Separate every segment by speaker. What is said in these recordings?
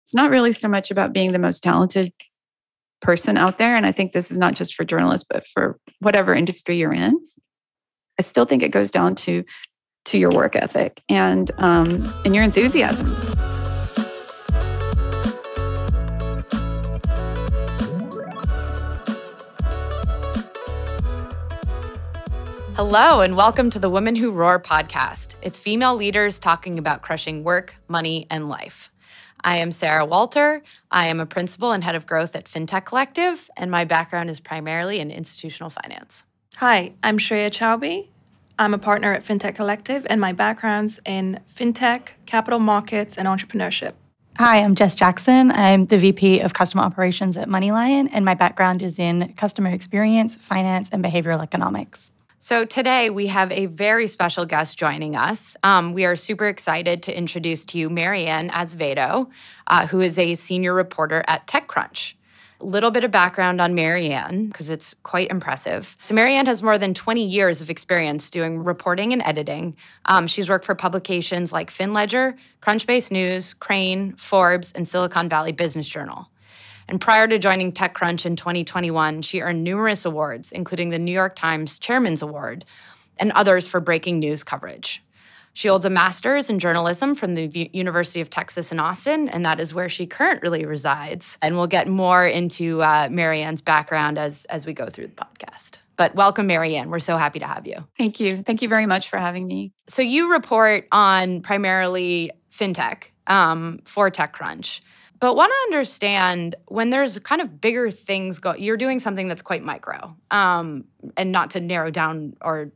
Speaker 1: It's not really so much about being the most talented person out there. And I think this is not just for journalists, but for whatever industry you're in. I still think it goes down to your work ethic and your enthusiasm.
Speaker 2: Hello, and welcome to the Women Who Roar podcast. It's female leaders talking about crushing work, money, and life. I am Sarah Walter. I am a principal and head of growth at FinTech Collective, and my background is primarily in institutional finance.
Speaker 3: Hi, I'm Shreya Chaubey. I'm a partner at FinTech Collective, and my background's in FinTech, capital markets, and entrepreneurship.
Speaker 4: Hi, I'm Jess Jackson. I'm the VP of Customer Operations at MoneyLion, and my background is in customer experience, finance, and behavioral economics.
Speaker 2: So today we have a very special guest joining us. We are super excited to introduce to you Mary Ann Azevedo, who is a senior reporter at TechCrunch. A little bit of background on Mary Ann, because it's quite impressive. So Mary Ann has more than 20 years of experience doing reporting and editing. She's worked for publications like FinLedger, Crunchbase News, Crane, Forbes, and Silicon Valley Business Journal. And prior to joining TechCrunch in 2021, she earned numerous awards, including the New York Times Chairman's Award and others for breaking news coverage. She holds a master's in journalism from the University of Texas in Austin, and that is where she currently resides. And we'll get more into Mary Ann's background as we go through the podcast. But welcome, Mary Ann. We're so happy to have you.
Speaker 1: Thank you. Thank you very much for having me.
Speaker 2: So you report on primarily FinTech for TechCrunch. But want to understand when there's kind of bigger things you're doing something that's quite micro, and not to narrow down or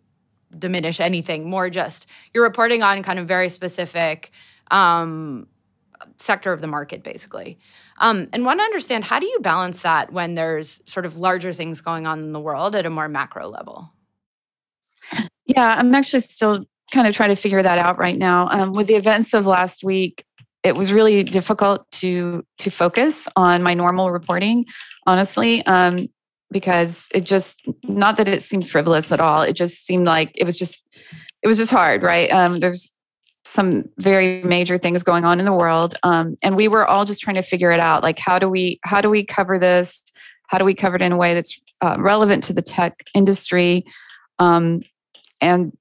Speaker 2: diminish anything, more just you're reporting on kind of very specific sector of the market, basically. And want to understand, how do you balance that when there's sort of larger things going on in the world at a more macro level?
Speaker 1: Yeah, I'm actually still kind of trying to figure that out right now. With the events of last week, it was really difficult to focus on my normal reporting, honestly, because it just, not that it seemed frivolous at all. It just seemed like it was just hard, right? There's some very major things going on in the world, and we were all just trying to figure it out. Like, how do we cover this? How do we cover it in a way that's relevant to the tech industry, and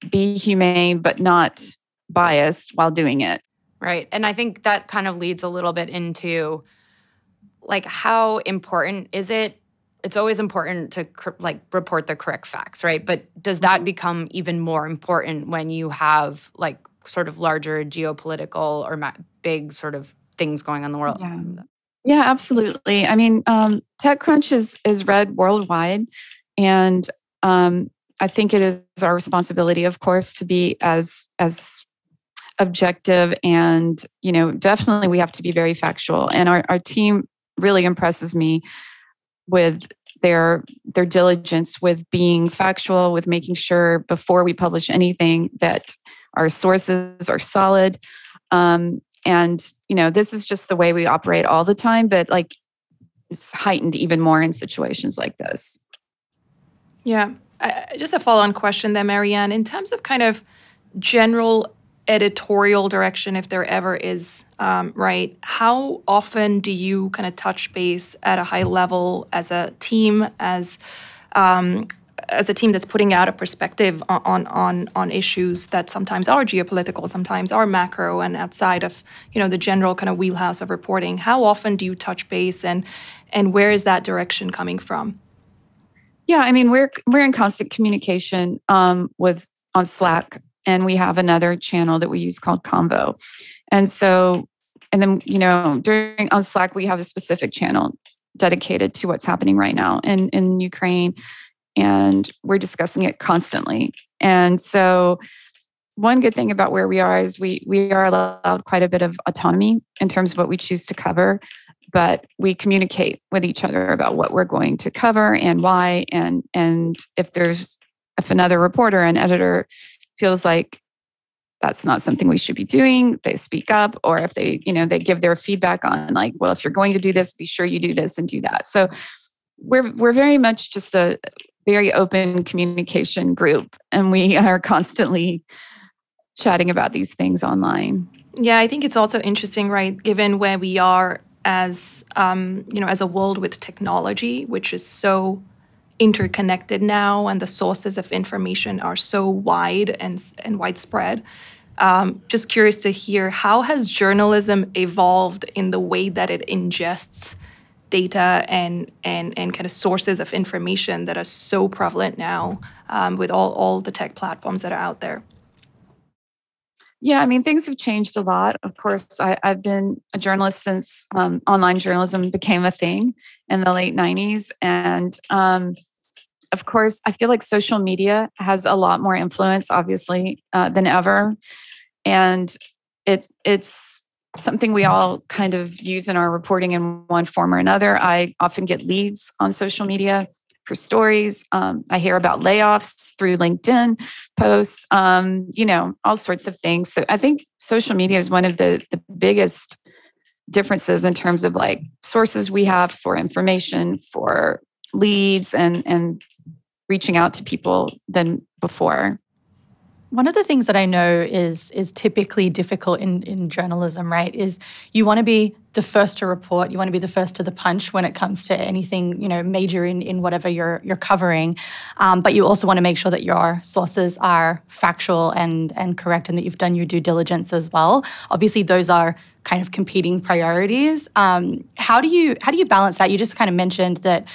Speaker 1: be humane but not biased while doing it?
Speaker 2: Right. And I think that kind of leads a little bit into, like, how important is it? It's always important to report the correct facts, right? But does that become even more important when you have like sort of larger geopolitical or big sort of things going on in the world?
Speaker 1: Yeah, absolutely. I mean, TechCrunch is read worldwide, and I think it is our responsibility, of course, to be as objective, and definitely we have to be very factual. And our team really impresses me with their diligence with being factual, with making sure before we publish anything that our sources are solid. And this is just the way we operate all the time, but like it's heightened even more in situations like this.
Speaker 3: Yeah, just a follow-on question there, Mary Ann. In terms of kind of general editorial direction, if there ever is, right? How often do you kind of touch base at a high level as a team, as a team that's putting out a perspective on issues that sometimes are geopolitical, sometimes are macro, and outside of the general kind of wheelhouse of reporting? How often do you touch base, and where is that direction coming from?
Speaker 1: Yeah, I mean, we're in constant communication on Slack. And we have another channel that we use called Convo. And then, on Slack, we have a specific channel dedicated to what's happening right now in Ukraine. And we're discussing it constantly. And so one good thing about where we are is we are allowed quite a bit of autonomy in terms of what we choose to cover. But we communicate with each other about what we're going to cover and why. And if another reporter and editor feels like that's not something we should be doing, they speak up, or if they give their feedback on like, well, if you're going to do this, be sure you do this and do that. So we're very much just a very open communication group, and we are constantly chatting about these things online.
Speaker 3: Yeah, I think it's also interesting, right? Given where we are as as a world with technology, which is so interconnected now, and the sources of information are so wide and widespread. Just curious to hear, how has journalism evolved in the way that it ingests data and kind of sources of information that are so prevalent now with all the tech platforms that are out there?
Speaker 1: Yeah, I mean, things have changed a lot. Of course, I've been a journalist since online journalism became a thing in the late 90s. And of course, I feel like social media has a lot more influence, obviously, than ever. And it's something we all kind of use in our reporting in one form or another. I often get leads on social media for stories. I hear about layoffs through LinkedIn posts, all sorts of things. So I think social media is one of the biggest differences in terms of like sources we have for information, for leads, and reaching out to people than before.
Speaker 4: One of the things that I know is typically difficult in journalism, right, is you want to be the first to report, you want to be the first to the punch when it comes to anything, major in whatever you're covering. But you also want to make sure that your sources are factual and correct, and that you've done your due diligence as well. Obviously, those are kind of competing priorities. How do you balance that? You just kind of mentioned that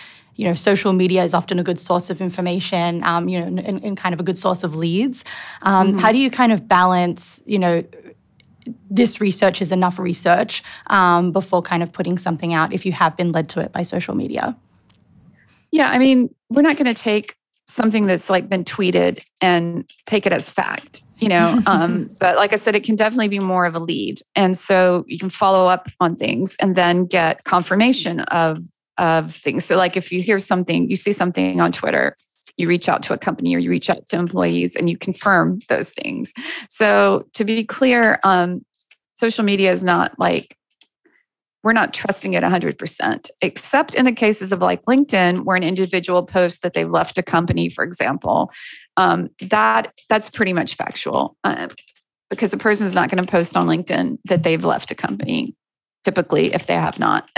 Speaker 4: social media is often a good source of information, and kind of a good source of leads. How do you kind of balance, this research is enough research before kind of putting something out if you have been led to it by social media?
Speaker 1: Yeah, I mean, we're not going to take something that's like been tweeted and take it as fact, but like I said, it can definitely be more of a lead. And so you can follow up on things and then get confirmation of things. So like if you see something on Twitter, you reach out to a company or you reach out to employees and you confirm those things. So to be clear, social media is not like, we're not trusting it 100%, except in the cases of like LinkedIn, where an individual posts that they've left a company, for example, that's pretty much factual because a person is not going to post on LinkedIn that they've left a company, typically, if they have not.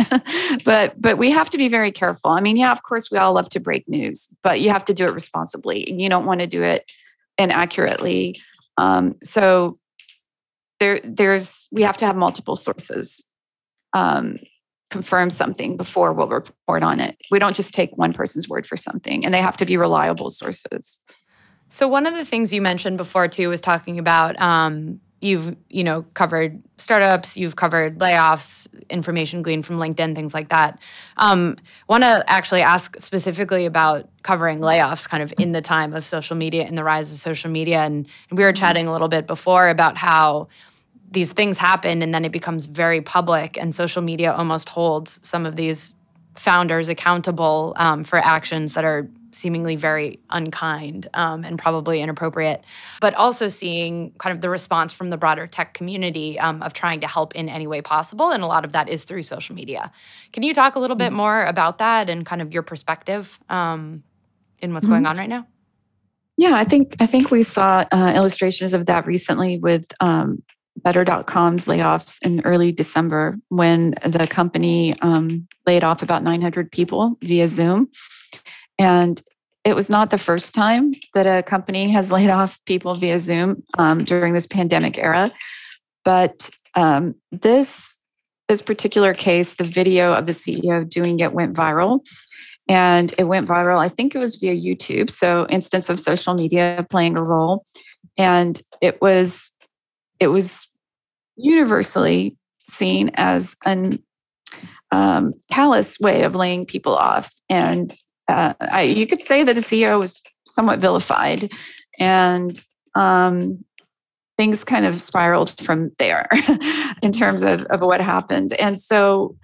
Speaker 1: but we have to be very careful. I mean, yeah, of course, we all love to break news, but you have to do it responsibly. You don't want to do it inaccurately. So we have to have multiple sources confirm something before we'll report on it. We don't just take one person's word for something, and they have to be reliable sources.
Speaker 2: So one of the things you mentioned before too was talking about you've covered startups, you've covered layoffs, information gleaned from LinkedIn, things like that. Want to actually ask specifically about covering layoffs kind of in the time of social media and the rise of social media. And we were chatting a little bit before about how these things happen and then it becomes very public, and social media almost holds some of these founders accountable for actions that are seemingly very unkind and probably inappropriate, but also seeing kind of the response from the broader tech community of trying to help in any way possible. And a lot of that is through social media. Can you talk a little bit more about that and kind of your perspective in what's going on right now?
Speaker 1: Yeah, I think we saw illustrations of that recently with Better.com's layoffs in early December, when the company laid off about 900 people via Zoom. And it was not the first time that a company has laid off people via Zoom during this pandemic era. But this particular case, the video of the CEO doing it went viral. And it went viral, I think it was via YouTube, so instance of social media playing a role. And it was universally seen as an callous way of laying people off. And you could say that the CEO was somewhat vilified, and things kind of spiraled from there in terms of what happened. And so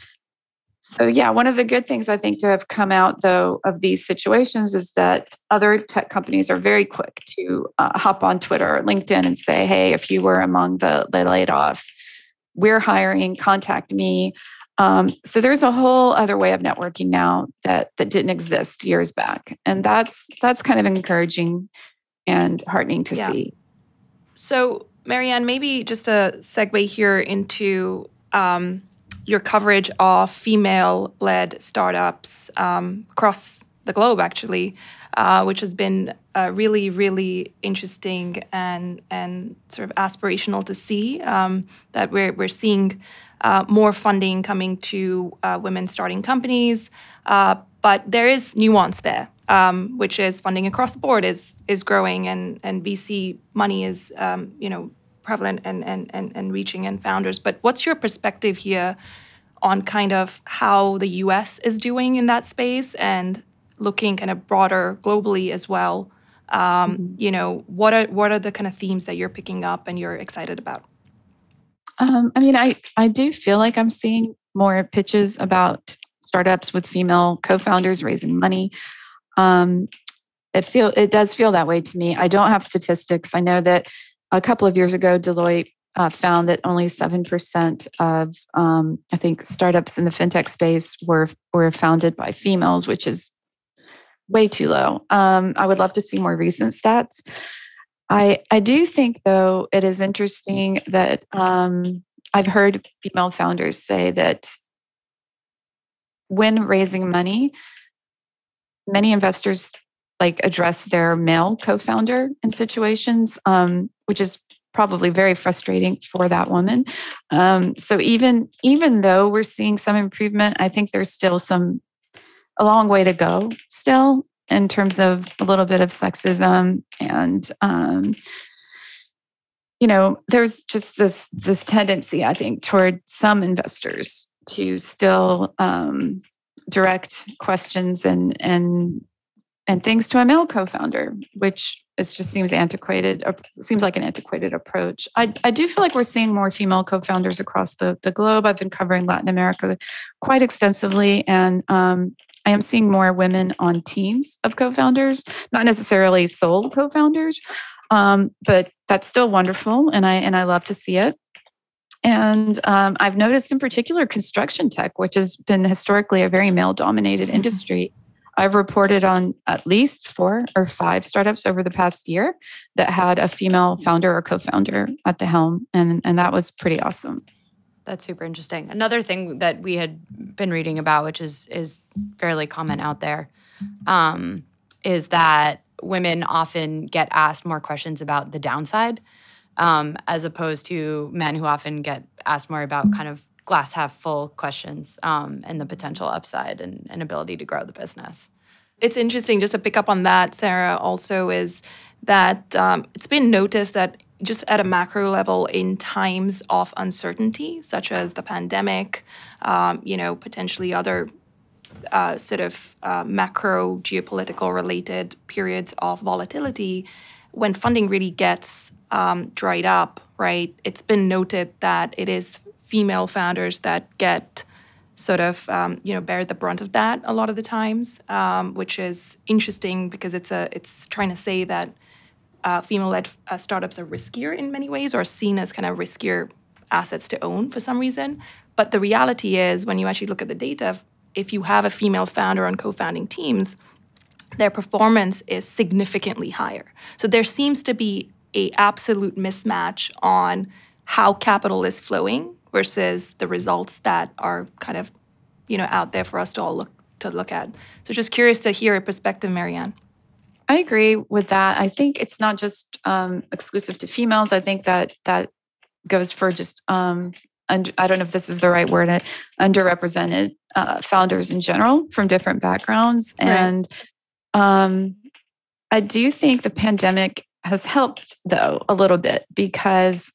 Speaker 1: yeah, one of the good things I think to have come out, though, of these situations is that other tech companies are very quick to hop on Twitter or LinkedIn and say, hey, if you were among the laid off, we're hiring, contact me. So there's a whole other way of networking now that didn't exist years back. And that's kind of encouraging and heartening to see.
Speaker 3: So, Mary Ann, maybe just a segue here into your coverage of female-led startups across the globe, actually, which has been really, really interesting and sort of aspirational to see that we're seeing more funding coming to women starting companies. But there is nuance there, which is funding across the board is growing, and VC money is prevalent and reaching in founders. But what's your perspective here on kind of how the US is doing in that space and looking kind of broader globally as well? What are the kind of themes that you're picking up and you're excited about?
Speaker 1: I do feel like I'm seeing more pitches about startups with female co-founders raising money. It does feel that way to me. I don't have statistics. I know that a couple of years ago, Deloitte found that only 7% of, I think, startups in the FinTech space were founded by females, which is way too low. I would love to see more recent stats. I do think, though, it is interesting that I've heard female founders say that when raising money, many investors address their male co-founder in situations, which is probably very frustrating for that woman. So even though we're seeing some improvement, I think there's still a long way to go still in terms of a little bit of sexism. And, there's just this tendency, I think, toward some investors to still direct questions and things to a male co-founder, which seems antiquated. Seems like an antiquated approach. I do feel like we're seeing more female co-founders across the globe. I've been covering Latin America quite extensively, and I am seeing more women on teams of co-founders, not necessarily sole co-founders, but that's still wonderful, and I love to see it. And I've noticed in particular construction tech, which has been historically a very male-dominated industry. I've reported on at least 4 or 5 startups over the past year that had a female founder or co-founder at the helm, and that was pretty awesome.
Speaker 2: That's super interesting. Another thing that we had been reading about, which is fairly common out there, is that women often get asked more questions about the downside, as opposed to men who often get asked more about kind of glass half full questions and the potential upside and ability to grow the business.
Speaker 3: It's interesting, just to pick up on that, Sarah, also is that it's been noticed that just at a macro level in times of uncertainty, such as the pandemic, potentially other macro geopolitical related periods of volatility, when funding really gets dried up, right? It's been noted that it is female founders that get bear the brunt of that a lot of the times, which is interesting because it's trying to say that female-led startups are riskier in many ways, or seen as kind of riskier assets to own for some reason. But the reality is, when you actually look at the data, if you have a female founder on co-founding teams, their performance is significantly higher. So there seems to be an absolute mismatch on how capital is flowing versus the results that are kind of, out there for us to all look at. So just curious to hear your perspective, Mary Ann.
Speaker 1: I agree with that. I think it's not just exclusive to females. I think that goes for just, I don't know if this is the right word, underrepresented founders in general from different backgrounds.
Speaker 3: Right.
Speaker 1: And I do think the pandemic has helped, though, a little bit, because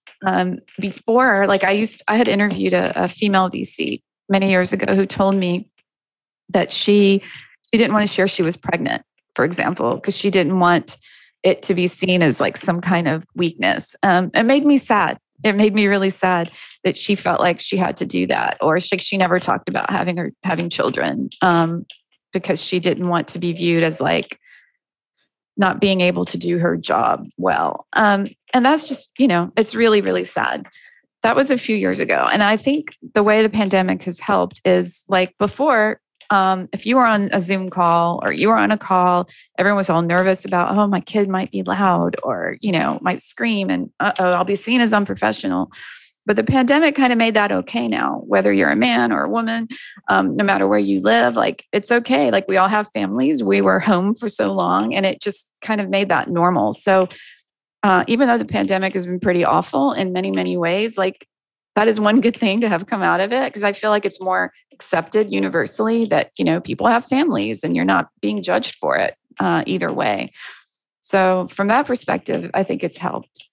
Speaker 1: before, I had interviewed a female VC many years ago who told me that she didn't want to share she was pregnant, for example, because she didn't want it to be seen as some kind of weakness. It made me sad. It made me really sad that she felt like she had to do that, or she never talked about having children because she didn't want to be viewed as not being able to do her job well. And that's just, it's really, really sad. That was a few years ago. And I think the way the pandemic has helped is before, if you were on a Zoom call or you were on a call, everyone was all nervous about, oh, my kid might be loud or, might scream and I'll be seen as unprofessional. But the pandemic kind of made that okay now, whether you're a man or a woman, no matter where you live, like it's okay. Like we all have families. We were home for so long and it just kind of made that normal. So even though the pandemic has been pretty awful in many, many ways, like that is one good thing to have come out of it, because I feel like it's more accepted universally that, people have families and you're not being judged for it either way. So from that perspective, I think it's helped.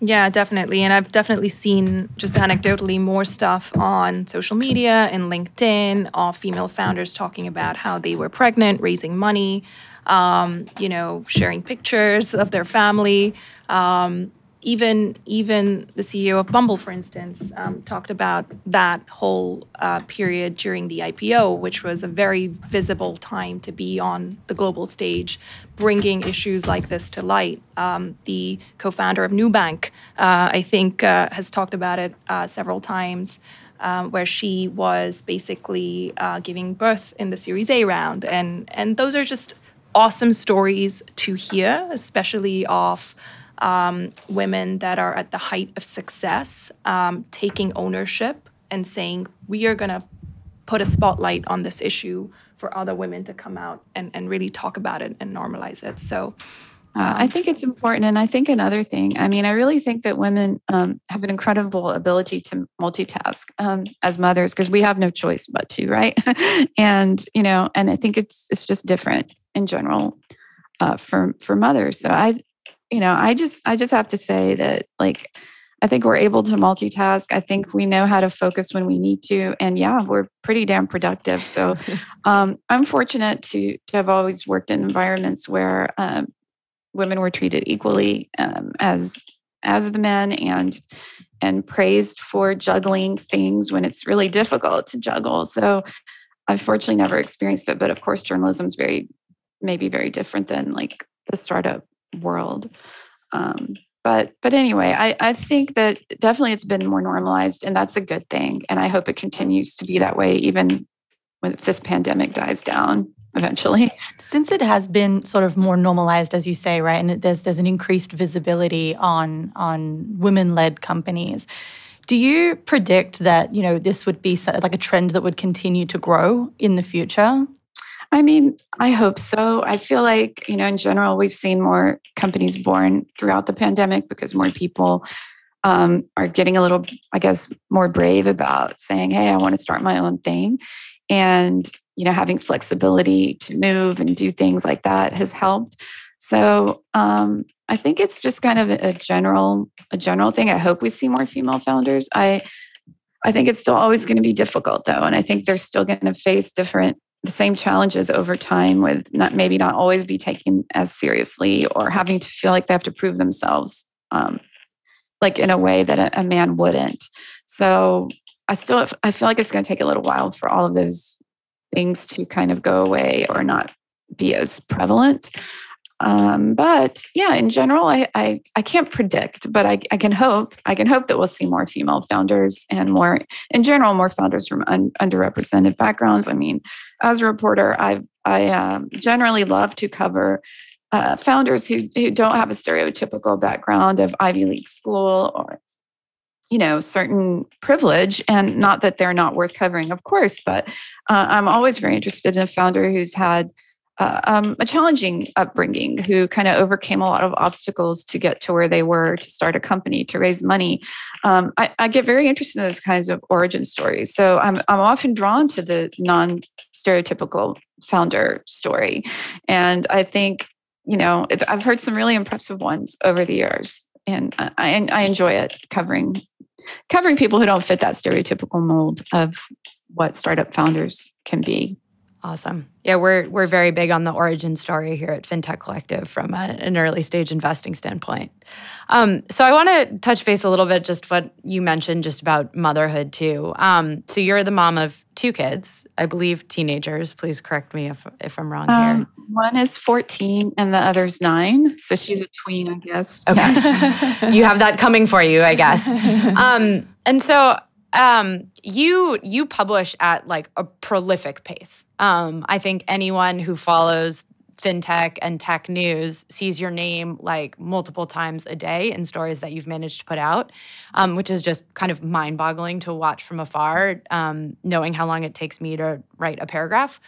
Speaker 3: Yeah, definitely. And I've definitely seen, just anecdotally, more stuff on social media and LinkedIn of female founders talking about how they were pregnant, raising money, sharing pictures of their family. Even the CEO of Bumble, for instance, talked about that whole period during the IPO, which was a very visible time to be on the global stage, bringing issues like this to light. The co-founder of Nubank, I think, has talked about it several times, where she was basically giving birth in the Series A round. And those are just awesome stories to hear, especially of women that are at the height of success, taking ownership and saying, we are going to put a spotlight on this issue for other women to come out and really talk about it and normalize it. So
Speaker 1: I think it's important. And I think another thing, I really think that women have an incredible ability to multitask as mothers, because we have no choice but to, right? And I think it's just different in general for mothers. So I just have to say that, like, I think we're able to multitask. I think we know how to focus when we need to. And yeah, we're pretty damn productive. So I'm fortunate to have always worked in environments where women were treated equally as the men, and praised for juggling things when it's really difficult to juggle. So I've fortunately never experienced it. But of course, journalism is maybe very different than like the startup world. But anyway, I think that definitely it's been more normalized, and that's a good thing. And I hope it continues to be that way, even when this pandemic dies down eventually.
Speaker 4: Since it has been sort of more normalized, as you say, right, and there's an increased visibility on women-led companies, do you predict that, this would be like a trend that would continue to grow in the future?
Speaker 1: I hope so. I feel like, in general, we've seen more companies born throughout the pandemic because more people are getting a little, I guess, more brave about saying, hey, I want to start my own thing. And, having flexibility to move and do things like that has helped. So I think it's just kind of a general thing. I hope we see more female founders. I think it's still always going to be difficult, though. And I think they're still going to face the same challenges over time, with maybe not always be taken as seriously, or having to feel like they have to prove themselves, like in a way that a man wouldn't. So I feel like it's going to take a little while for all of those things to kind of go away or not be as prevalent. But yeah, in general, I can't predict, but I can hope that we'll see more female founders, and more founders from underrepresented backgrounds. As a reporter, I generally love to cover founders who don't have a stereotypical background of Ivy League school or certain privilege, and not that they're not worth covering, of course, but I'm always very interested in a founder who's had a challenging upbringing, who kind of overcame a lot of obstacles to get to where they were, to start a company, to raise money. I get very interested in those kinds of origin stories. So I'm often drawn to the non-stereotypical founder story. And I think, I've heard some really impressive ones over the years. And I enjoy it, covering people who don't fit that stereotypical mold of what startup founders can be.
Speaker 2: Awesome. Yeah, we're very big on the origin story here at FinTech Collective from an early stage investing standpoint. So I want to touch base a little bit just what you mentioned just about motherhood too. So you're the mom of 2 kids, I believe teenagers. Please correct me if I'm wrong here.
Speaker 1: One is 14 and the other's 9. So she's a tween, I guess.
Speaker 2: Okay. You have that coming for you, I guess. And so you publish at like a prolific pace. I think anyone who follows FinTech and tech news sees your name like multiple times a day in stories that you've managed to put out, which is just kind of mind-boggling to watch from afar, knowing how long it takes me to write a paragraph.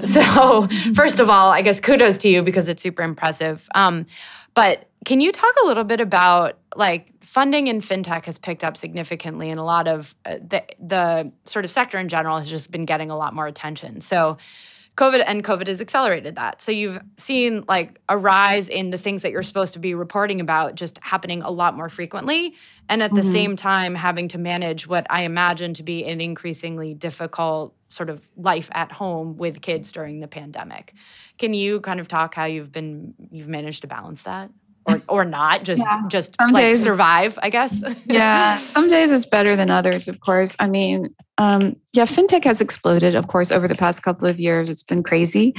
Speaker 2: So first of all, I guess kudos to you because it's super impressive. But can you talk a little bit about like funding in FinTech has picked up significantly, and a lot of the sort of sector in general has just been getting a lot more attention. So COVID has accelerated that. So you've seen like a rise in the things that you're supposed to be reporting about just happening a lot more frequently. And at the same time, having to manage what I imagine to be an increasingly difficult sort of life at home with kids during the pandemic. Can you kind of talk how you've managed to balance that? Or not, just
Speaker 1: some
Speaker 2: like
Speaker 1: days
Speaker 2: survive, I guess.
Speaker 1: Yeah, some days it's better than others, of course. I mean, FinTech has exploded, of course, over the past couple of years. It's been crazy.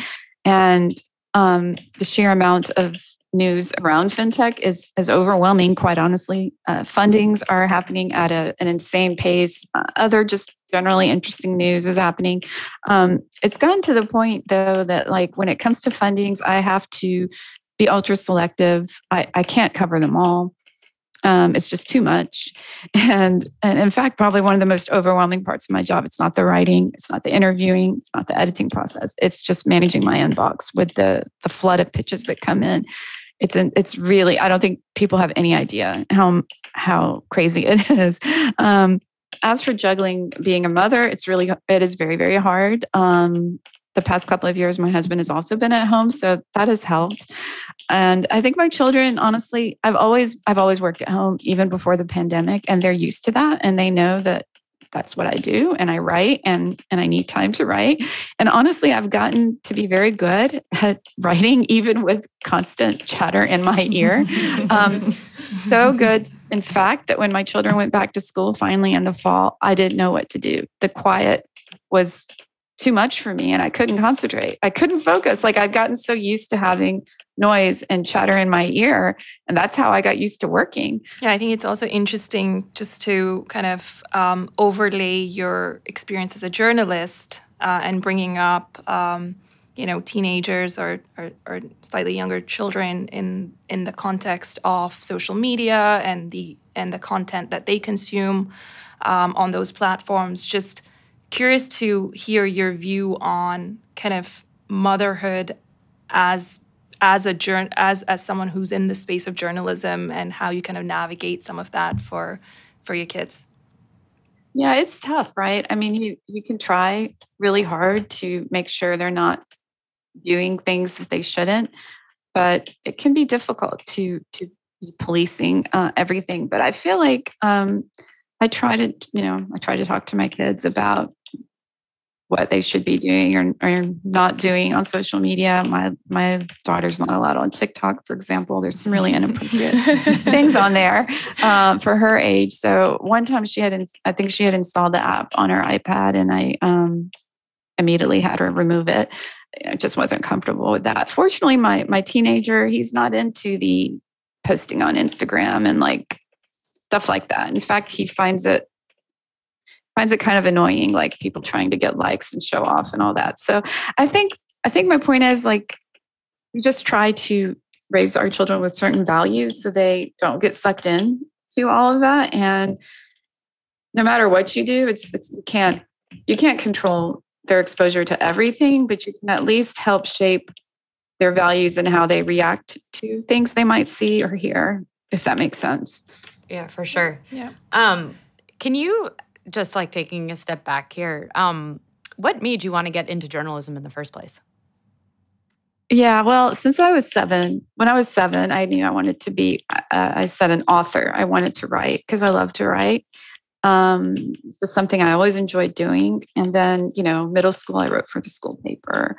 Speaker 1: And the sheer amount of news around FinTech is overwhelming, quite honestly. Fundings are happening at an insane pace. Other just generally interesting news is happening. It's gotten to the point, though, that like when it comes to fundings, I have to be ultra selective. I can't cover them all. It's just too much. And in fact, probably one of the most overwhelming parts of my job, it's not the writing, it's not the interviewing, it's not the editing process. It's just managing my inbox with the flood of pitches that come in. It's really, I don't think people have any idea how crazy it is. As for juggling being a mother, it is very, very hard. The past couple of years, my husband has also been at home, so that has helped. And I think my children, honestly, I've always worked at home even before the pandemic, and they're used to that, and they know that that's what I do, and I write, and I need time to write. And honestly, I've gotten to be very good at writing, even with constant chatter in my ear. So good, in fact, that when my children went back to school finally in the fall, I didn't know what to do. The quiet was too much for me and I couldn't concentrate. I couldn't focus. Like I'd gotten so used to having noise and chatter in my ear, and that's how I got used to working.
Speaker 3: Yeah, I think it's also interesting just to kind of overlay your experience as a journalist and bringing up, teenagers or slightly younger children in the context of social media and the content that they consume on those platforms. Just curious to hear your view on kind of motherhood as someone who's in the space of journalism and how you kind of navigate some of that for your kids.
Speaker 1: Yeah, it's tough, right? I mean, you can try really hard to make sure they're not viewing things that they shouldn't, but it can be difficult to be policing everything. But I feel like I try to talk to my kids about what they should be doing or not doing on social media. My daughter's not allowed on TikTok, for example. There's some really inappropriate things on there for her age. So one time I think she had installed the app on her iPad, and I immediately had her remove it. I just wasn't comfortable with that. Fortunately, my teenager, he's not into the posting on Instagram and like stuff like that. In fact, he finds it kind of annoying, like people trying to get likes and show off and all that. So I think my point is like, we just try to raise our children with certain values so they don't get sucked in to all of that. And no matter what you do, you can't control their exposure to everything, but you can at least help shape their values and how they react to things they might see or hear, if that makes sense.
Speaker 2: Yeah, for sure.
Speaker 3: Yeah.
Speaker 2: Can you, just like taking a step back here, what made you want to get into journalism in the first place?
Speaker 1: Yeah, well, since I was 7, when I was 7, I knew I wanted to be, I said an author. I wanted to write because I love to write. It's just something I always enjoyed doing. And then, middle school, I wrote for the school paper.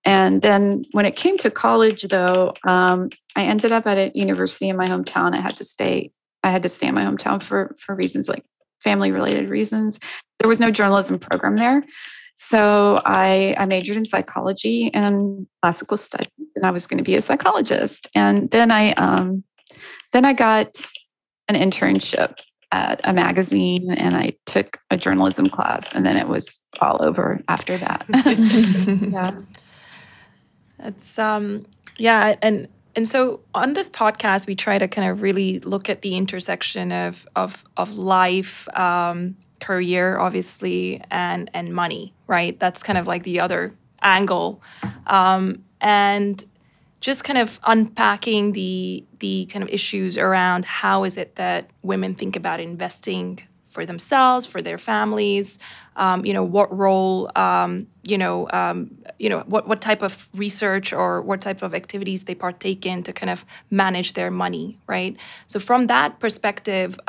Speaker 1: And then when it came to college, though, I ended up at a university in my hometown. I had to stay in my hometown for reasons like family-related reasons. There was no journalism program there. So I majored in psychology and classical studies, and I was going to be a psychologist. And then I got an internship at a magazine, and I took a journalism class, and then it was all over after that. Yeah.
Speaker 3: It's and so on this podcast, we try to kind of really look at the intersection of life, career, obviously, and money, right? That's kind of like the other angle, and just kind of unpacking the kind of issues around how is it that women think about investing for themselves, for their families, what role, what type of research or what type of activities they partake in to kind of manage their money, right? So from that perspective,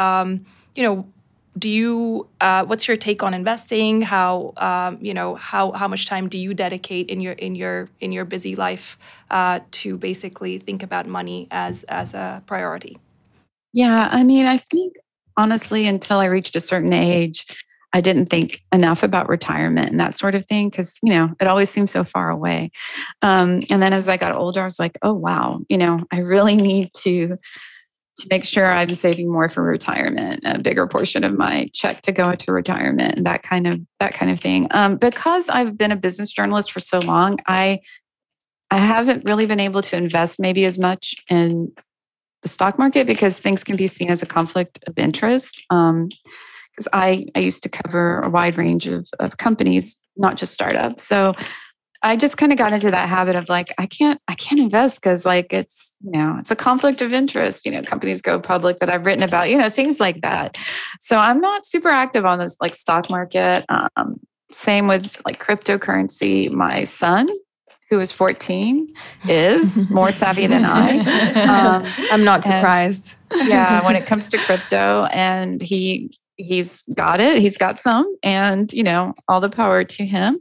Speaker 3: do you? What's your take on investing? How much time do you dedicate in your busy life to basically think about money as a priority?
Speaker 1: Yeah, I mean, I think honestly, until I reached a certain age, I didn't think enough about retirement and that sort of thing because, it always seemed so far away. And then as I got older, I was like, oh, wow, I really need to make sure I'm saving more for retirement, a bigger portion of my check to go into retirement and that kind of thing. Because I've been a business journalist for so long, I haven't really been able to invest maybe as much in the stock market because things can be seen as a conflict of interest. Because I used to cover a wide range of companies, not just startups. So I just kind of got into that habit of like, I can't invest because like it's a conflict of interest. Companies go public that I've written about, things like that. So I'm not super active on this like stock market. Same with like cryptocurrency. My son, who is 14, is more savvy than I.
Speaker 3: I'm not surprised.
Speaker 1: Yeah, when it comes to crypto, and he's got it. He's got some, and all the power to him.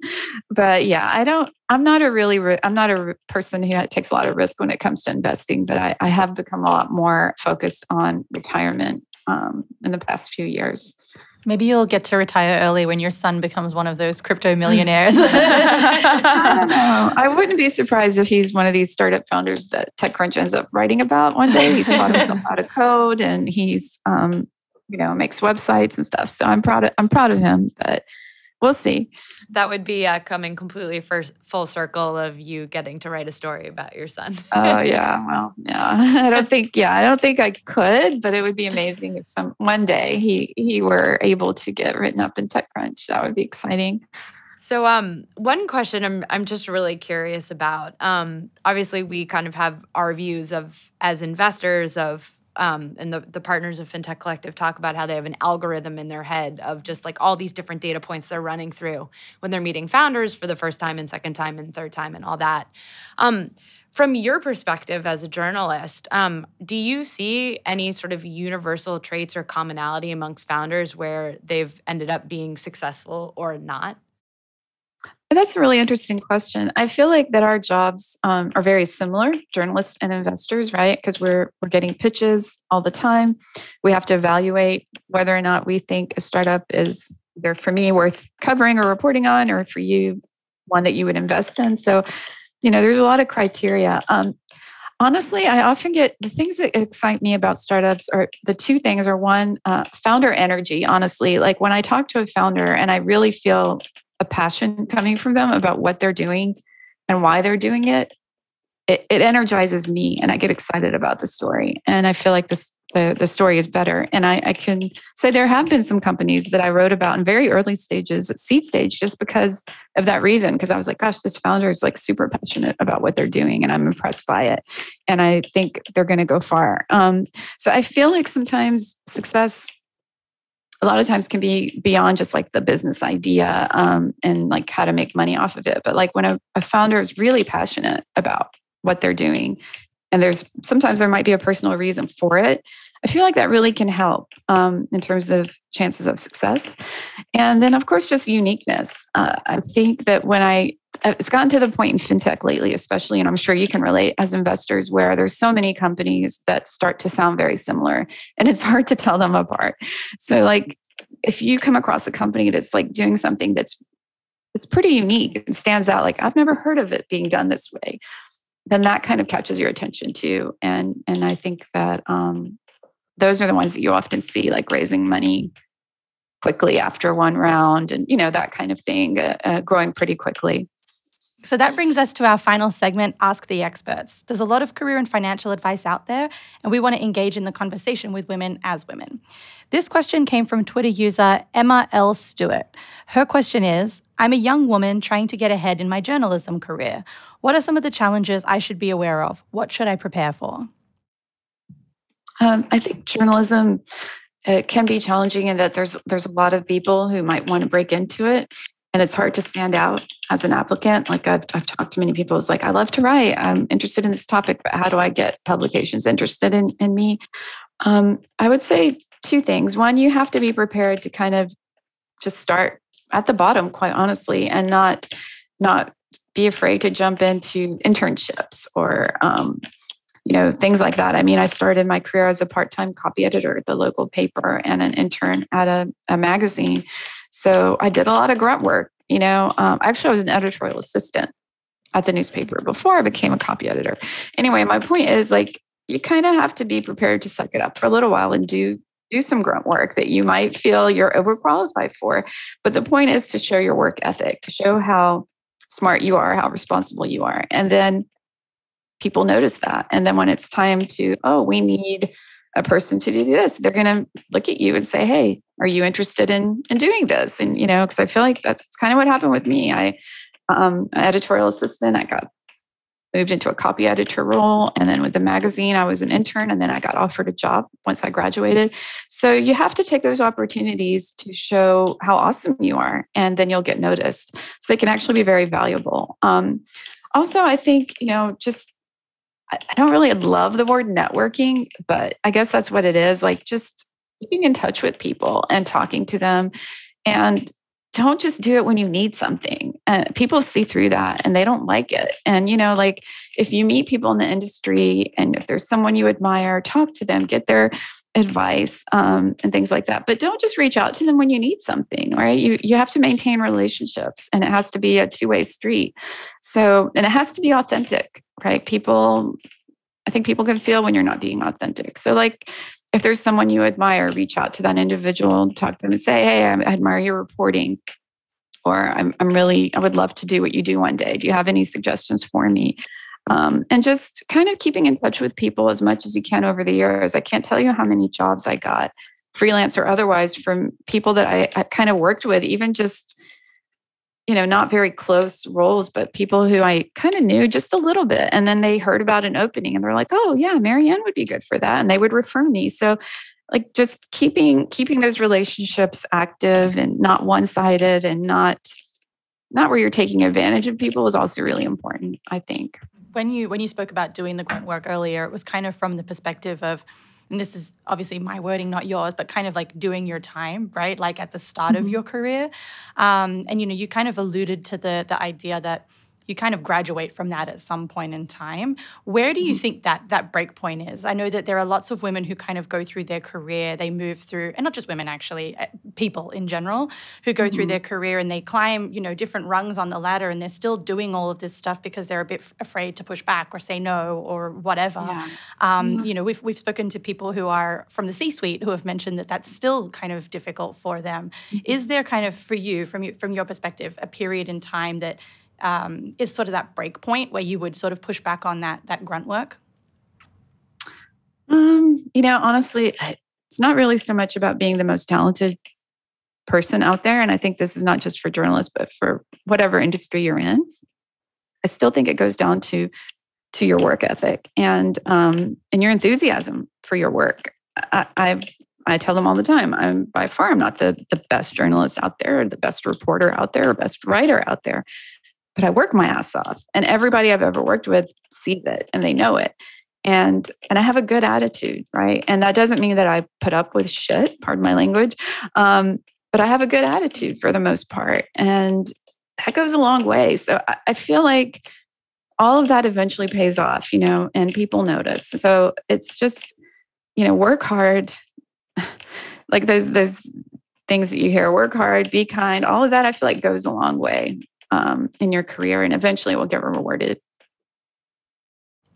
Speaker 1: But yeah, I'm not a person who takes a lot of risk when it comes to investing. But I have become a lot more focused on retirement in the past few years.
Speaker 4: Maybe you'll get to retire early when your son becomes one of those crypto millionaires.
Speaker 1: I don't know. I wouldn't be surprised if he's one of these startup founders that TechCrunch ends up writing about one day. He's taught himself how to code, and he's makes websites and stuff. So I'm proud of him, but we'll see.
Speaker 2: That would be coming completely full circle of you getting to write a story about your son.
Speaker 1: Oh yeah, well, yeah. I don't think I could, but it would be amazing if one day he were able to get written up in TechCrunch. That would be exciting.
Speaker 2: So one question I'm just really curious about. Obviously, we kind of have our views as investors and the partners of FinTech Collective talk about how they have an algorithm in their head of just like all these different data points they're running through when they're meeting founders for the first time and second time and third time and all that. From your perspective as a journalist, do you see any sort of universal traits or commonality amongst founders where they've ended up being successful or not?
Speaker 1: That's a really interesting question. I feel like that our jobs are very similar, journalists and investors, right? Because we're getting pitches all the time. We have to evaluate whether or not we think a startup is either for me worth covering or reporting on, or for you, one that you would invest in. So, there's a lot of criteria. Honestly, I often get the things that excite me about startups are the two things are one, founder energy, honestly. Like when I talk to a founder and I really feel a passion coming from them about what they're doing and why they're doing it, it energizes me and I get excited about the story. And I feel like the story is better. And I can say there have been some companies that I wrote about in very early stages at seed stage just because of that reason. Because I was like, gosh, this founder is like super passionate about what they're doing and I'm impressed by it. And I think they're going to go far. So I feel like sometimes success a lot of times can be beyond just like the business idea and like how to make money off of it. But like when a founder is really passionate about what they're doing, and sometimes there might be a personal reason for it, I feel like that really can help in terms of chances of success. And then of course, just uniqueness. I think that it's gotten to the point in FinTech lately, especially, and I'm sure you can relate as investors, where there's so many companies that start to sound very similar and it's hard to tell them apart. So like, if you come across a company that's like doing something that's pretty unique, it stands out, like I've never heard of it being done this way, then that kind of catches your attention too. And I think that those are the ones that you often see like raising money quickly after one round and, that kind of thing, growing pretty quickly.
Speaker 4: So that brings us to our final segment, Ask the Experts. There's a lot of career and financial advice out there, and we want to engage in the conversation with women as women. This question came from Twitter user Emma L. Stewart. Her question is, I'm a young woman trying to get ahead in my journalism career. What are some of the challenges I should be aware of? What should I prepare for?
Speaker 1: I think journalism can be challenging in that there's a lot of people who might want to break into it. And it's hard to stand out as an applicant. Like I've talked to many people, it's like, I love to write. I'm interested in this topic, but how do I get publications interested in me? I would say two things. One, you have to be prepared to kind of just start at the bottom, quite honestly, and not be afraid to jump into internships or things like that. I mean, I started my career as a part-time copy editor at the local paper and an intern at a magazine. So I did a lot of grunt work. Actually, I was an editorial assistant at the newspaper before I became a copy editor. Anyway, my point is, like, you kind of have to be prepared to suck it up for a little while and do some grunt work that you might feel you're overqualified for. But the point is to show your work ethic, to show how smart you are, how responsible you are. And then people notice that. And then when it's time to, we need a person to do this, they're going to look at you and say, hey, are you interested in doing this? And, because I feel like that's kind of what happened with me. An editorial assistant, I got moved into a copy editor role. And then with the magazine, I was an intern, and then I got offered a job once I graduated. So you have to take those opportunities to show how awesome you are, and then you'll get noticed. So they can actually be very valuable. Also, I think, I don't really love the word networking, but I guess that's what it is. Like, just keeping in touch with people and talking to them, and don't just do it when you need something. And people see through that and they don't like it. And, like, if you meet people in the industry and if there's someone you admire, talk to them, get their advice and things like that. But don't just reach out to them when you need something, right? You have to maintain relationships, and it has to be a two-way street. So, and it has to be authentic, right? I think people can feel when you're not being authentic. So, like, if there's someone you admire, reach out to that individual, talk to them and say, hey, I admire your reporting, or I would love to do what you do one day. Do you have any suggestions for me? And just kind of keeping in touch with people as much as you can over the years. I can't tell you how many jobs I got, freelance or otherwise, from people that I kind of worked with, even just, not very close roles, but people who I kind of knew just a little bit. And then they heard about an opening and they're like, oh yeah, Mary Ann would be good for that. And they would refer me. So, like, just keeping those relationships active and not one-sided, and not where you're taking advantage of people, is also really important, I think.
Speaker 4: When you spoke about doing the grunt work earlier, it was kind of from the perspective of, and this is obviously my wording, not yours, but kind of like doing your time, right? Like at the start of your career. And, you kind of alluded to the idea that you kind of graduate from that at some point in time. Where do you think that break point is? I know that there are lots of women who kind of go through their career, they move through, and not just women actually, people in general, who go through their career and they climb, different rungs on the ladder, and they're still doing all of this stuff because they're a bit afraid to push back or say no or whatever. Yeah. We've spoken to people who are from the C-suite who have mentioned that that's still kind of difficult for them. Is there kind of, for you, from your perspective, a period in time that is sort of that break point where you would sort of push back on that grunt work?
Speaker 1: Honestly, it's not really so much about being the most talented person out there. And I think this is not just for journalists, but for whatever industry you're in. I still think it goes down to your work ethic and your enthusiasm for your work. I tell them all the time, I'm not the best journalist out there, or the best reporter out there, or best writer out there. But I work my ass off, and everybody I've ever worked with sees it and they know it. And I have a good attitude, right? And that doesn't mean that I put up with shit, pardon my language. But I have a good attitude for the most part. And that goes a long way. So I feel like all of that eventually pays off, and people notice. So it's just, work hard. Like those things that you hear, work hard, be kind, all of that I feel like goes a long way in your career, and eventually will get rewarded.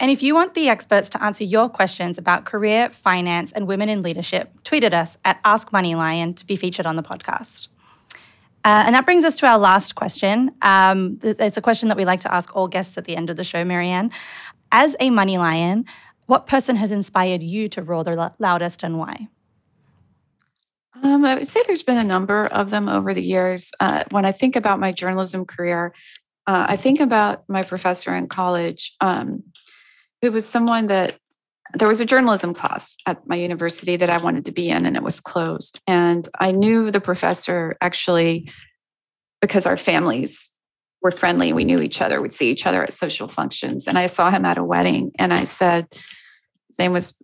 Speaker 4: And if you want the experts to answer your questions about career, finance, and women in leadership, tweet at us at Ask MoneyLion to be featured on the podcast. And that brings us to our last question. It's a question that we like to ask all guests at the end of the show, Mary Ann. As a MoneyLion, what person has inspired you to roar the loudest and why?
Speaker 1: I would say there's been a number of them over the years. When I think about my journalism career, I think about my professor in college, who was someone that there was a journalism class at my university that I wanted to be in, and it was closed. And I knew the professor actually because our families were friendly. We knew each other. We'd see each other at social functions. And I saw him at a wedding, and I said, his name was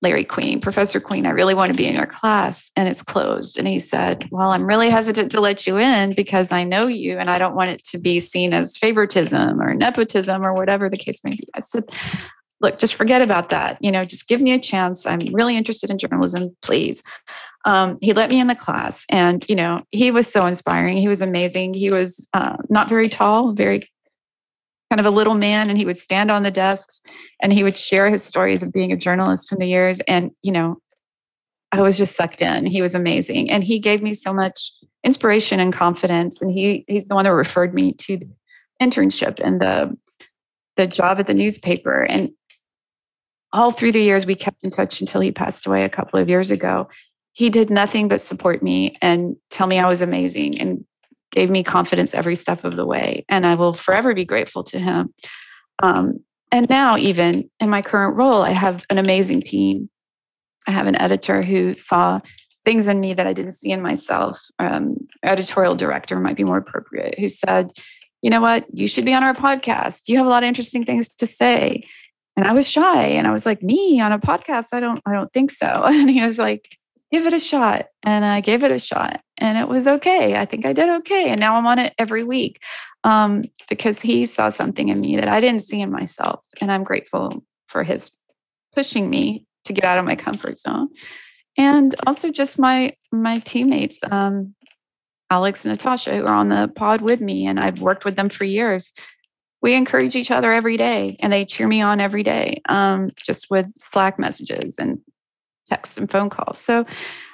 Speaker 1: Larry Queen, Professor Queen, I really want to be in your class, and it's closed. And he said, well, I'm really hesitant to let you in because I know you, and I don't want it to be seen as favoritism or nepotism or whatever the case may be. I said, look, just forget about that. Just give me a chance. I'm really interested in journalism, please. He let me in the class, and, he was so inspiring. He was amazing. He was not very tall, very kind of a little man, and he would stand on the desks and he would share his stories of being a journalist from the years. And, I was just sucked in. He was amazing. And he gave me so much inspiration and confidence. And he's the one that referred me to the internship and the job at the newspaper. And all through the years, we kept in touch until he passed away a couple of years ago. He did nothing but support me and tell me I was amazing and gave me confidence every step of the way. And I will forever be grateful to him. And now, even in my current role, I have an amazing team. I have an editor who saw things in me that I didn't see in myself. Editorial director might be more appropriate, who said, you know what, you should be on our podcast. You have a lot of interesting things to say. And I was shy, and I was like, me on a podcast? I don't think so. And he was like, give it a shot. And I gave it a shot, and it was okay. I think I did okay. And now I'm on it every week because he saw something in me that I didn't see in myself. And I'm grateful for his pushing me to get out of my comfort zone. And also just my teammates, Alex and Natasha, who are on the pod with me, and I've worked with them for years. We encourage each other every day, and they cheer me on every day, just with Slack messages and text and phone calls. So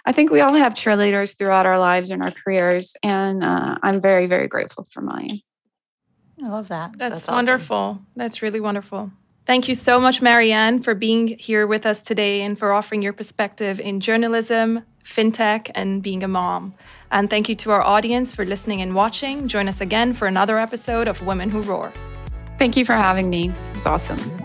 Speaker 1: I think we all have cheerleaders throughout our lives and our careers, and I'm very, very grateful for mine.
Speaker 4: I love that.
Speaker 3: That's wonderful. Awesome. That's really wonderful. Thank you so much, Mary Ann, for being here with us today and for offering your perspective in journalism, FinTech, and being a mom. And thank you to our audience for listening and watching. Join us again for another episode of Women Who Roar.
Speaker 1: Thank you for having me. It was awesome.